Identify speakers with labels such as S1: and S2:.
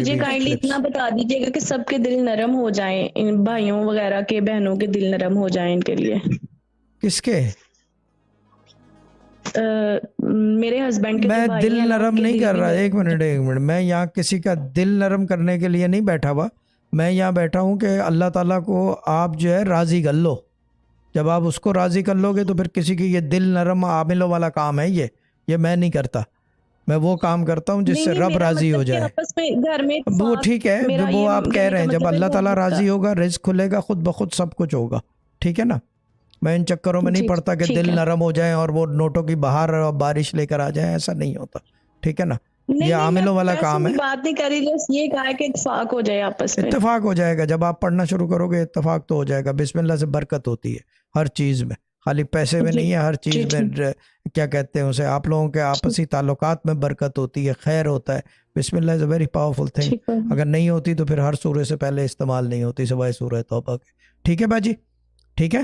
S1: مجھے
S2: بھی
S1: kindly
S2: clips.
S1: اتنا بتا دیجیے گا کہ سب کے دل نرم ہو جائیں، ان بھائیوں وغیرہ کے، بہنوں کے دل نرم ہو جائیں ان کے لیے.
S2: کس کے؟
S1: میرے ہسبینڈ کے جو
S2: میں
S1: بھائی
S2: دل
S1: ہیں نا، ان
S2: نرم
S1: کے
S2: نہیں
S1: دل
S2: کر
S1: بھی
S2: رہا. ایک
S1: نرم.
S2: منٹ، میں یہاں کسی کا دل نرم کرنے کے لیے نہیں بیٹھا ہوا. میں یہاں بیٹھا ہوں کہ اللہ تعالیٰ کو آپ جو ہے راضی کر لو. جب آپ اس کو راضی کر لو گے تو پھر کسی کی یہ دل نرم عاملوں والا کام ہے. یہ میں نہیں کرتا. میں وہ کام کرتا ہوں جس سے رب
S1: میرا
S2: راضی ہو
S1: مطلب کہ
S2: جائے.
S1: آپس میں گھر میں
S2: اب وہ ٹھیک ہے،
S1: میرا
S2: وہ
S1: یہ
S2: آپ کہہ
S1: کہنے
S2: رہے
S1: کا
S2: ہیں جب
S1: مطلب ہے
S2: اللہ تعالیٰ
S1: محبت کا.
S2: راضی ہوگا رزق کھلے گا خود بخود، سب کچھ ہوگا. ٹھیک ہے نا. میں ان چکروں میں نہیں
S1: جی
S2: پڑتا کہ
S1: ٹھیک
S2: دل
S1: ہے.
S2: نرم ہو جائیں اور وہ نوٹوں کی بہار اور بارش لے کر آ جائیں. ایسا نہیں ہوتا. ٹھیک ہے نا. یہ
S1: نہیں میں
S2: عاملوں والا
S1: ویسے
S2: کام ہے.
S1: بھی بات نہیں کر رہی، بس یہ کہا ہے کہ اتفاق ہو جائے آپس میں.
S2: اتفاق ہو جائے گا جب آپ پڑھنا شروع کرو گے. اتفاق تو ہو جائے گا. بسم اللہ سے برکت ہوتی ہے ہر چیز میں، خالی پیسے میں
S1: جی
S2: نہیں ہے، ہر
S1: جی
S2: چیز میں. کیا کہتے ہیں اسے، آپ لوگوں کے آپسی تعلقات میں برکت ہوتی ہے، خیر ہوتا ہے. بسم اللہ از اے ویری پاورفل تھنگ.
S1: ٹھیک ہے.
S2: اگر نہیں ہوتی تو پھر ہر سورہ سے پہلے استعمال نہیں ہوتی سوائے سورہ توبہ کے. ٹھیک ہے باجی. ٹھیک ہے.